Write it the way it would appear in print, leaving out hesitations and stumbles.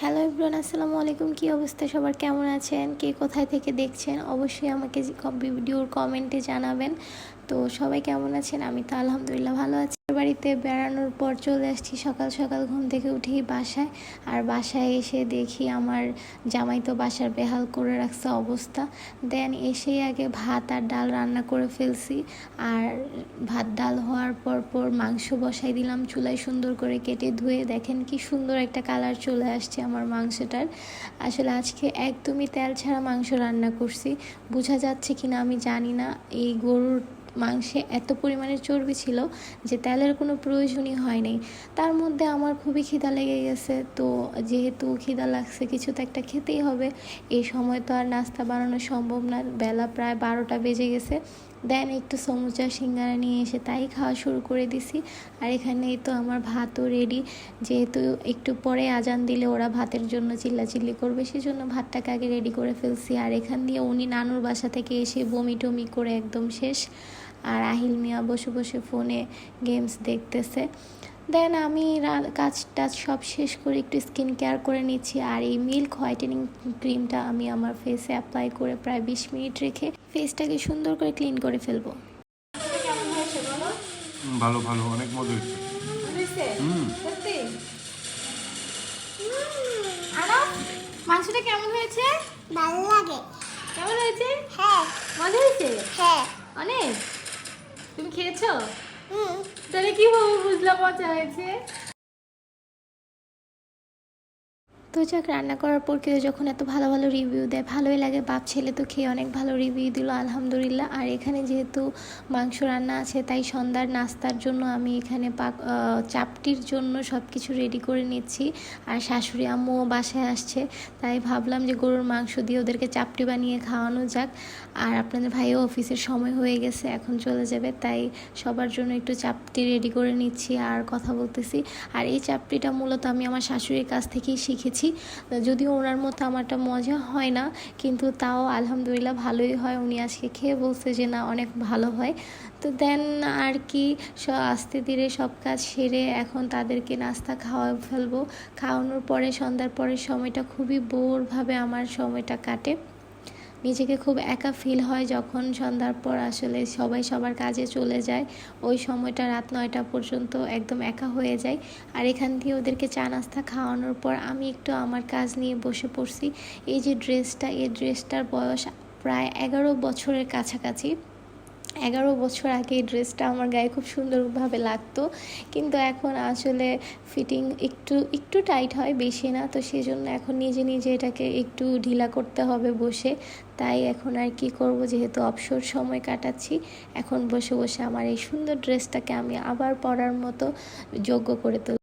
Hello everyone, আসসালামু আলাইকুম। কী অবস্থা সবার, কেমন আছেন, কে কোথায় থেকে দেখছেন অবশ্যই আমাকে ভিডিওর কমেন্টে জানাবেন। তো সবাই কেমন আছেন? আমি তো আলহামদুলিল্লাহ ভালো আছি। বাড়িতে বেড়ানোর পর চলে আসছি সকাল সকাল ঘুম থেকে উঠেই বাসায়। আর বাসায় এসে দেখি আমার জামাই তো বাসার বেহাল করে রাখছে অবস্থা। দেন এসেই আগে ভাত আর ডাল রান্না করে ফেলছি। আর ভাত ডাল হওয়ার পর মাংস বসাই দিলাম চুলায়, সুন্দর করে কেটে ধুয়ে। দেখেন কি সুন্দর একটা কালার চলে আসছে আমার মাংসটার। আসলে আজকে একদমই তেল ছাড়া মাংস রান্না করছি। বোঝা যাচ্ছে কিনা আমি জানি না, এই গরুর মাংসে এত পরিমাণে চর্বি ছিল যে তেলের কোনো প্রয়োজনই হয়নি। তার মধ্যে আমার খুবই খিদা লেগে গেছে, তো যেহেতু খিদা লাগছে কিছু তো একটা খেতেই হবে। এই সময় তো আর নাস্তা বানানো সম্ভব না, বেলা প্রায় 12টা বেজে গেছে। দেন একটু সমুচা সিঙ্গারা নিয়ে এসে তাই খাওয়া শুরু করে দিছি। আর এখানেই তো আমার ভাতও রেডি, যেহেতু একটু পরে আজান দিলে ওরা ভাতের জন্য চিল্লাচিল্লি করবে, সেজন্য ভাতটাকে আগে রেডি করে ফেলছি। আর এখান দিয়ে উনি নানুর বাসা থেকে এসে বমি টমি করে একদম শেষ। আর আহিল মিয়া বসে বসে ফোনে গেমস দেখতেছে। দেন আমি কাজ টাজ সব শেষ করে একটু স্কিন কেয়ার করে নিচ্ছি। আর এই মিল্ক হোয়াইটেনিং ক্রিমটা আমি আমার ফেসে অ্যাপ্লাই করে প্রায় 20 মিনিট রেখে ফেসটাকে সুন্দর করে ক্লিন করে ফেলবো। ভালো ভালো, অনেক মজা হয়েছে। মাংসটা কেমন হয়েছে? ভালো লাগে। কেমন হয়েছে? হ্যাঁ মজা হয়েছে হ্যাঁ। অনেক। তুমি খেয়েছো? হুম। তাহলে কিভাবে বুঝলাম মজা হয়েছে? তো যাক, রান্না করার পর কেউ যখন এত ভালো ভালো রিভিউ দেয় ভালোই লাগে। বাপ ছেলে তো খেয়ে অনেক ভালো রিভিউ দিল, আলহামদুলিল্লাহ। আর এখানে যেহেতু মাংস রান্না আছে তাই সন্ধ্যার নাস্তার জন্য আমি এখানে চাপটির জন্য সব কিছু রেডি করে নিচ্ছি। আর শাশুড়ি আম্মুও বাসায় আসছে, তাই ভাবলাম যে গরুর মাংস দিয়ে ওদেরকে চাপটি বানিয়ে খাওয়ানো যাক। আর আপনাদের ভাইও অফিসের সময় হয়ে গেছে, এখন চলে যাবে, তাই সবার জন্য একটু চাপটি রেডি করে নিচ্ছি আর কথা বলতেছি। আর এই চাপটিটা মূলত আমি আমার শাশুড়ির কাছ থেকেই শিখেছি। যদিও ওনার মতো আমারটা মজা হয় না, কিন্তু তাও আলহামদুলিল্লাহ ভালোই হয়। উনি আজকে খেয়ে বলছে যে না, অনেক ভালো হয়। তো দেন আর কি, আস্তে ধীরে সব কাজ সেরে এখন তাদেরকে নাস্তা ফেলবো। খাওয়ানোর পরে সন্ধ্যার পরের সময়টা খুবই বোরভাবে আমার সময়টা কাটে। নিজেকে খুব একা ফিল হয় যখন সন্ধ্যার পর আসলে সবাই সবার কাজে চলে যায়। ওই সময়টা রাত 9টা পর্যন্ত একদম একা হয়ে যায়। আর এখান দিয়ে ওদেরকে চা নাস্তা খাওয়ানোর পর আমি একটু আমার কাজ নিয়ে বসে পড়ছি। এই যে ড্রেসটা, এই ড্রেসটার বয়স প্রায় 11 বছরের কাছাকাছি। 11 বছর আগে এই ড্রেসটা আমার গায়ে খুব সুন্দরভাবে লাগতো, কিন্তু এখন আসলে ফিটিং একটু একটু টাইট হয়, বেশি না। তো সেজন্য এখন নিজে নিজে এটাকে একটু ঢিলা করতে হবে বসে। তাই এখন আর কি করব, যেহেতু অবসর সময় কাটাচ্ছি, এখন বসে বসে আমার এই সুন্দর ড্রেসটাকে আমি আবার পরার মতো যোগ্য করে তুলব।